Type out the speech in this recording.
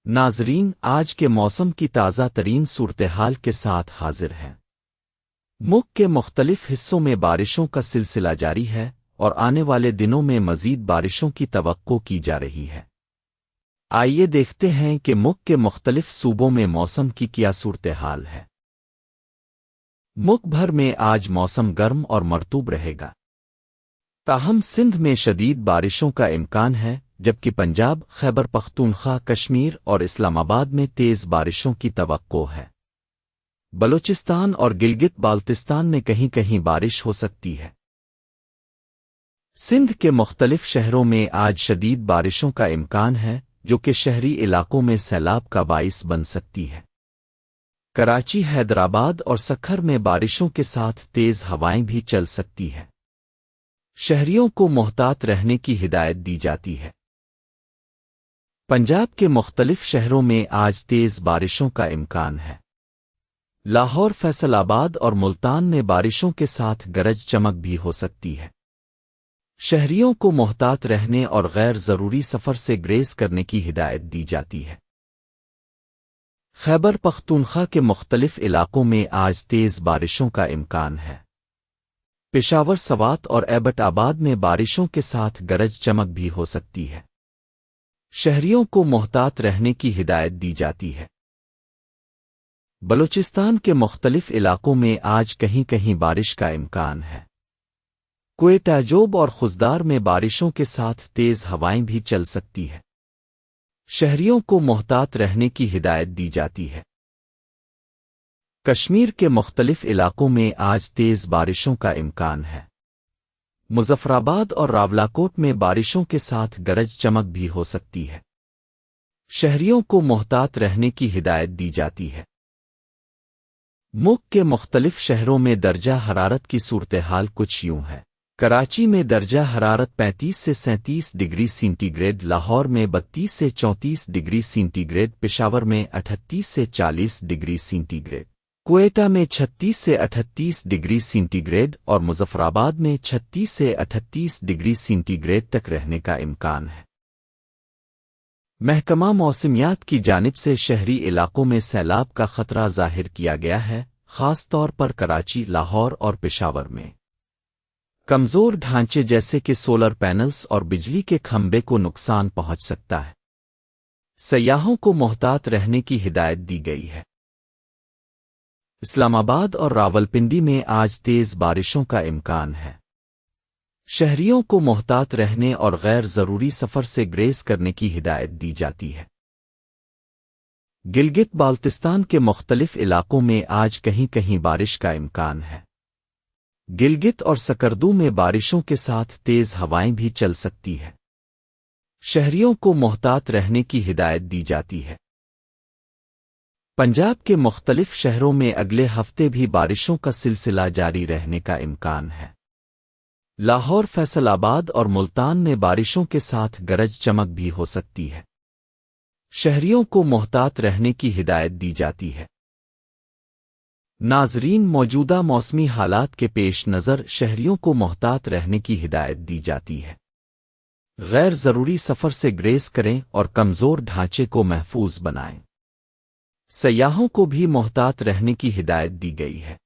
ناظرین، آج کے موسم کی تازہ ترین صورتحال کے ساتھ حاضر ہیں۔ ملک کے مختلف حصوں میں بارشوں کا سلسلہ جاری ہے اور آنے والے دنوں میں مزید بارشوں کی توقع کی جا رہی ہے۔ آئیے دیکھتے ہیں کہ ملک کے مختلف صوبوں میں موسم کی کیا صورتحال ہے۔ ملک بھر میں آج موسم گرم اور مرطوب رہے گا، تاہم سندھ میں شدید بارشوں کا امکان ہے، جبکہ پنجاب، خیبر پختونخوا، کشمیر اور اسلام آباد میں تیز بارشوں کی توقع ہے۔ بلوچستان اور گلگت بالتستان میں کہیں کہیں بارش ہو سکتی ہے۔ سندھ کے مختلف شہروں میں آج شدید بارشوں کا امکان ہے، جو کہ شہری علاقوں میں سیلاب کا باعث بن سکتی ہے۔ کراچی، حیدرآباد اور سکھر میں بارشوں کے ساتھ تیز ہوائیں بھی چل سکتی ہے۔ شہریوں کو محتاط رہنے کی ہدایت دی جاتی ہے۔ پنجاب کے مختلف شہروں میں آج تیز بارشوں کا امکان ہے۔ لاہور، فیصل آباد اور ملتان میں بارشوں کے ساتھ گرج چمک بھی ہو سکتی ہے۔ شہریوں کو محتاط رہنے اور غیر ضروری سفر سے گریز کرنے کی ہدایت دی جاتی ہے۔ خیبر پختونخوا کے مختلف علاقوں میں آج تیز بارشوں کا امکان ہے۔ پشاور، سوات اور ایبٹ آباد میں بارشوں کے ساتھ گرج چمک بھی ہو سکتی ہے۔ شہریوں کو محتاط رہنے کی ہدایت دی جاتی ہے۔ بلوچستان کے مختلف علاقوں میں آج کہیں کہیں بارش کا امکان ہے۔ کوئٹہ، جوب اور خزدار میں بارشوں کے ساتھ تیز ہوائیں بھی چل سکتی ہے۔ شہریوں کو محتاط رہنے کی ہدایت دی جاتی ہے۔ کشمیر کے مختلف علاقوں میں آج تیز بارشوں کا امکان ہے۔ مظفرآباد اور راولاکوٹ میں بارشوں کے ساتھ گرج چمک بھی ہو سکتی ہے۔ شہریوں کو محتاط رہنے کی ہدایت دی جاتی ہے۔ ملک کے مختلف شہروں میں درجہ حرارت کی صورتحال کچھ یوں ہے۔ کراچی میں درجہ حرارت 35 سے 37 ڈگری سینٹی گریڈ، لاہور میں 32 سے 34 ڈگری سینٹی گریڈ، پشاور میں 38 سے 40 ڈگری سینٹی گریڈ، کوئٹہ میں 36 سے 38 ڈگری سینٹی گریڈ اور مظفرآباد میں 36 سے 38 ڈگری سینٹی گریڈ تک رہنے کا امکان ہے۔ محکمہ موسمیات کی جانب سے شہری علاقوں میں سیلاب کا خطرہ ظاہر کیا گیا ہے، خاص طور پر کراچی، لاہور اور پشاور میں۔ کمزور ڈھانچے جیسے کہ سولر پینلز اور بجلی کے کھمبے کو نقصان پہنچ سکتا ہے۔ سیاحوں کو محتاط رہنے کی ہدایت دی گئی ہے۔ اسلام آباد اور راولپنڈی میں آج تیز بارشوں کا امکان ہے۔ شہریوں کو محتاط رہنے اور غیر ضروری سفر سے گریز کرنے کی ہدایت دی جاتی ہے۔ گلگت بالتستان کے مختلف علاقوں میں آج کہیں کہیں بارش کا امکان ہے۔ گلگت اور سکردو میں بارشوں کے ساتھ تیز ہوائیں بھی چل سکتی ہے۔ شہریوں کو محتاط رہنے کی ہدایت دی جاتی ہے۔ پنجاب کے مختلف شہروں میں اگلے ہفتے بھی بارشوں کا سلسلہ جاری رہنے کا امکان ہے۔ لاہور، فیصل آباد اور ملتان میں بارشوں کے ساتھ گرج چمک بھی ہو سکتی ہے۔ شہریوں کو محتاط رہنے کی ہدایت دی جاتی ہے۔ ناظرین، موجودہ موسمی حالات کے پیش نظر شہریوں کو محتاط رہنے کی ہدایت دی جاتی ہے۔ غیر ضروری سفر سے گریز کریں اور کمزور ڈھانچے کو محفوظ بنائیں۔ سیاحوں کو بھی محتاط رہنے کی ہدایت دی گئی ہے۔